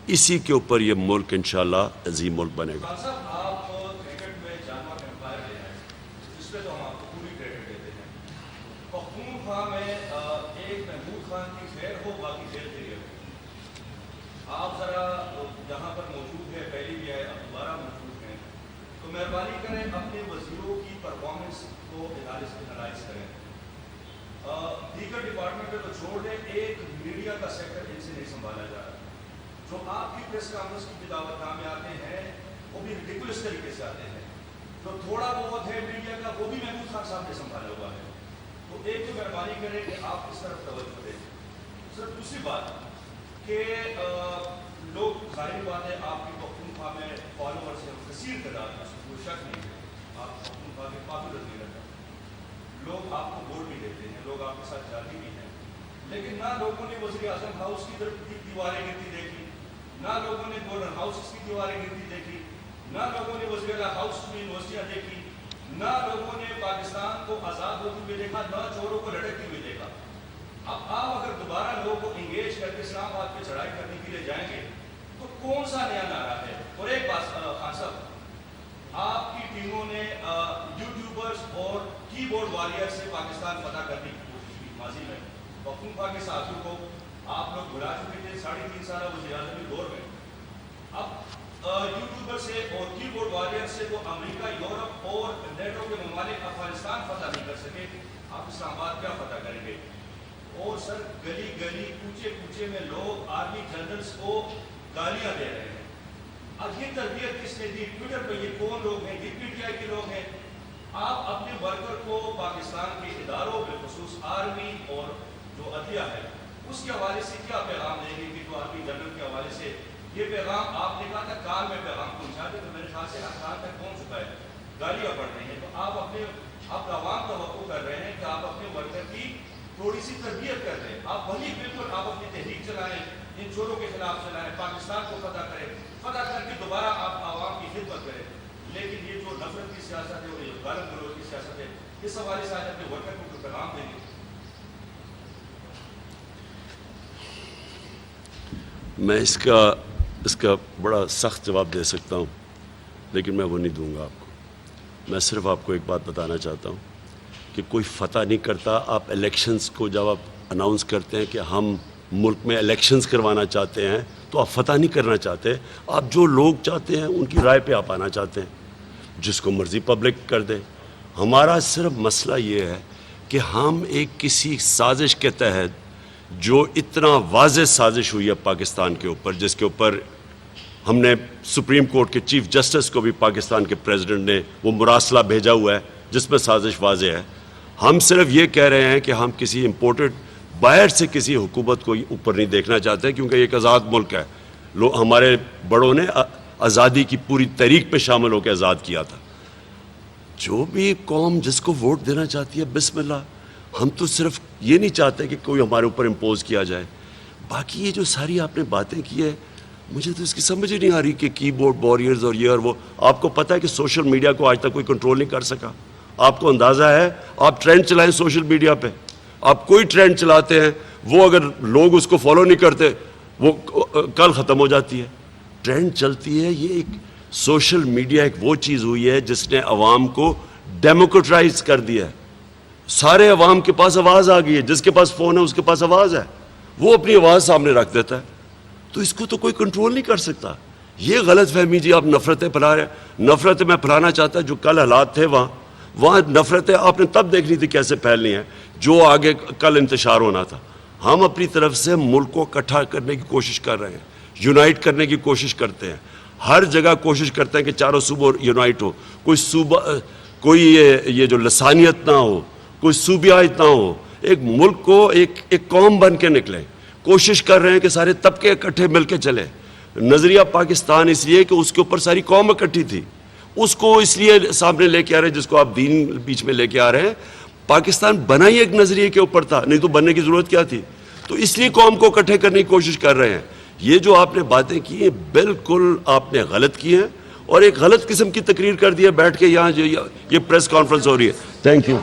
اسی کے اوپر یہ ملک انشاءاللہ عظیم ملک بنے گا. آپ کرکٹ میں جانور امپائر لے آئے جس پہ تو ہم آپ کو پوری کریڈٹ دیتے ہیں. پختونخوا میں ایک محمود خان کی خیر ہو باقی خیر کے لیے آپ ذرا یہاں پر موجود ہے، پہلی بھی آئے اب دوبارہ موجود ہیں، تو مہربانی کریں اپنے وزیروں کی پرفارمنس کو انالائز کریں. دیگر ڈپارٹمنٹ تو چھوڑ دیں، ایک میڈیا کا سیکٹر ان سے نہیں سنبھالا جا رہا. جو آپ کی پریس کانفرنس کی دعوت نامے آتے ہیں وہ بھی ریڈیکولس طریقے سے آتے ہیں. جو تھوڑا بہت ہے میڈیا کا وہ بھی محمود خان صاحب نے سنبھالا ہوا ہے. تو ایک تو مہربانی کریں کہ آپ اس طرف توجہ دیں. سر دوسری بات کہ لوگ ظاہر بات ہے آپ کی پختونخوا میں فالوورس ہیں کثیر تعداد میں، کوئی شک نہیں ہے، آپ پختونخوا کے پاپولر لیڈر ہیں، لوگ آپ کو ووٹ بھی دیتے ہیں، لوگ آپ کے ساتھ جاتی بھی ہیں. لیکن نہ لوگوں نے وزیر اعظم ہاؤس کی دیواریں گرتی دیکھی، نہ لوگوں نے گورنر ہاؤس کی دیواریں گرتی دیکھی، نہ لوگوں نے وزیر ہاؤس میں یونیورسٹیاں دیکھی، نہ لوگوں نے پاکستان کو آزاد ہوتے ہوئے دیکھا، نہ چوروں کو لٹکتے ہوئے دیکھا. اب آپ اگر دوبارہ لوگوں کو انگیج کر کے اسلام آباد پہ چڑھائی کرنے کے لیے جائیں گے تو کون سا نیا نعرہ ہے؟ اور ایک بات خان صاحب، آپ کی ٹیموں نے یوٹیوبرز اور کی بورڈ واریئر سے پاکستان فتح کرنے کی کوشش کی. ماضی میں پختونخوا کے ساتھیوں کو آپ لوگ بلا چکے تھے 3.5 سالہ وزیر اعظم کے دور میں. اب یوٹیوبر سے اور کی بورڈ واریئر سے وہ امریکہ، یورپ اور نیٹو کے ممالک افغانستان فتح نہیں کر سکے، آپ اسلام آباد کیا فتح کریں گے؟ اور سر گلی گلی کوچے کوچے میں لوگ آرمی جنرلز کو گالیاں دے رہے ہیں. اب یہ تربیت کس نے دی؟ ٹویٹر پہ یہ کون لوگ ہیں؟ یہ پی ٹی آئی کے لوگ ہیں. آپ اپنے ورکر کو پاکستان کے اداروں بالخصوص آرمی اور جو عدلیہ ہے اس کے حوالے سے کیا پیغام دیں گے کہ جو آرمی جنرل کے حوالے سے یہ پیغام آپ نے کہا تھا کان میں پیغام پہنچا دے، تو میرے خیال سے کان تک پہنچ چکا ہے، گالیاں پڑ رہی ہیں. تو آپ عوام توقع کر رہے ہیں کہ آپ اپنے ورکر کی تھوڑی سی تربیت کر دیں. آپ وہی بالکل آپ اپنی تحریک چلائیں، ان چوروں کے خلاف چلائیں، پاکستان کو فتح کریں، فتح کر کے دوبارہ آپ عوام کی خدمت کریں. لیکن یہ جو نفرت کی سیاست ہے اور یہ غالب گروہ کی سیاست ہے، اس حوالے سے آج اپنے ورکر کو پیغام دیں گے. میں اس کا بڑا سخت جواب دے سکتا ہوں، لیکن میں وہ نہیں دوں گا آپ کو. میں صرف آپ کو ایک بات بتانا چاہتا ہوں کہ کوئی فتح نہیں کرتا. آپ الیکشنز کو جب آپ اناؤنس کرتے ہیں کہ ہم ملک میں الیکشنز کروانا چاہتے ہیں تو آپ فتح نہیں کرنا چاہتے. آپ جو لوگ چاہتے ہیں ان کی رائے پہ آپ آنا چاہتے ہیں، جس کو مرضی پبلک کر دیں. ہمارا صرف مسئلہ یہ ہے کہ ہم ایک کسی سازش کے تحت جو اتنا واضح سازش ہوئی ہے پاکستان کے اوپر، جس کے اوپر ہم نے سپریم کورٹ کے چیف جسٹس کو بھی پاکستان کے پریزیڈنٹ نے وہ مراسلہ بھیجا ہوا ہے جس میں سازش واضح ہے. ہم صرف یہ کہہ رہے ہیں کہ ہم کسی امپورٹڈ باہر سے کسی حکومت کو اوپر نہیں دیکھنا چاہتے، کیونکہ یہ ایک آزاد ملک ہے. ہمارے بڑوں نے آزادی کی پوری تحریک پہ شامل ہو کے آزاد کیا تھا. جو بھی قوم جس کو ووٹ دینا چاہتی ہے بسم اللہ. ہم تو صرف یہ نہیں چاہتے کہ کوئی ہمارے اوپر امپوز کیا جائے. باقی یہ جو ساری آپ نے باتیں کی ہے، مجھے تو اس کی سمجھ ہی نہیں آ رہی کہ کی بورڈ واریئرز اور یہ اور وہ. آپ کو پتہ ہے کہ سوشل میڈیا کو آج تک کوئی کنٹرول نہیں کر سکا. آپ کو اندازہ ہے، آپ ٹرینڈ چلائیں سوشل میڈیا پہ، آپ کوئی ٹرینڈ چلاتے ہیں وہ اگر لوگ اس کو فالو نہیں کرتے وہ کل ختم ہو جاتی ہے. ٹرینڈ چلتی ہے. یہ ایک سوشل میڈیا ایک وہ چیز ہوئی ہے جس نے عوام کو ڈیموکریٹائز کر دیا ہے. سارے عوام کے پاس آواز آ گئی ہے. جس کے پاس فون ہے اس کے پاس آواز ہے، وہ اپنی آواز سامنے رکھ دیتا ہے. تو اس کو تو کوئی کنٹرول نہیں کر سکتا. یہ غلط فہمی جی آپ نفرتیں پھیلا رہے ہیں. نفرتیں میں پھیلانا چاہتا جو کل حالات تھے وہاں نفرتیں آپ نے تب دیکھنی تھی کیسے پھیلنی ہیں جو آگے کل انتشار ہونا تھا. ہم اپنی طرف سے ملک کو اکٹھا کرنے کی کوشش کر رہے ہیں، یونائٹ کرنے کی کوشش کرتے ہیں. ہر جگہ کوشش کرتے ہیں کہ چاروں صوبوں یونائٹ ہو. کوئی صوبہ کوئی یہ جو لسانیت نہ ہو، کوئی صوبیات نہ ہو. ایک ملک کو ایک قوم بن کے نکلیں. کوشش کر رہے ہیں کہ سارے طبقے اکٹھے مل کے چلے. نظریہ پاکستان اس لیے کہ اس کے اوپر ساری قوم اکٹھی تھی، اس کو اس لیے سامنے لے کے آ رہے ہیں، جس کو آپ دین بیچ میں لے کے آ رہے ہیں. پاکستان بنا ہی ایک نظریے کے اوپر تھا، نہیں تو بننے کی ضرورت کیا تھی. تو اس لیے قوم کو اکٹھے کرنے کی کوشش کر رہے ہیں. یہ جو آپ نے باتیں کی ہیں بالکل آپ نے غلط کی ہیں اور ایک غلط قسم کی تقریر کر دی ہے بیٹھ کے یہاں جو یہ پریس کانفرنس ہو رہی ہے. Thank you.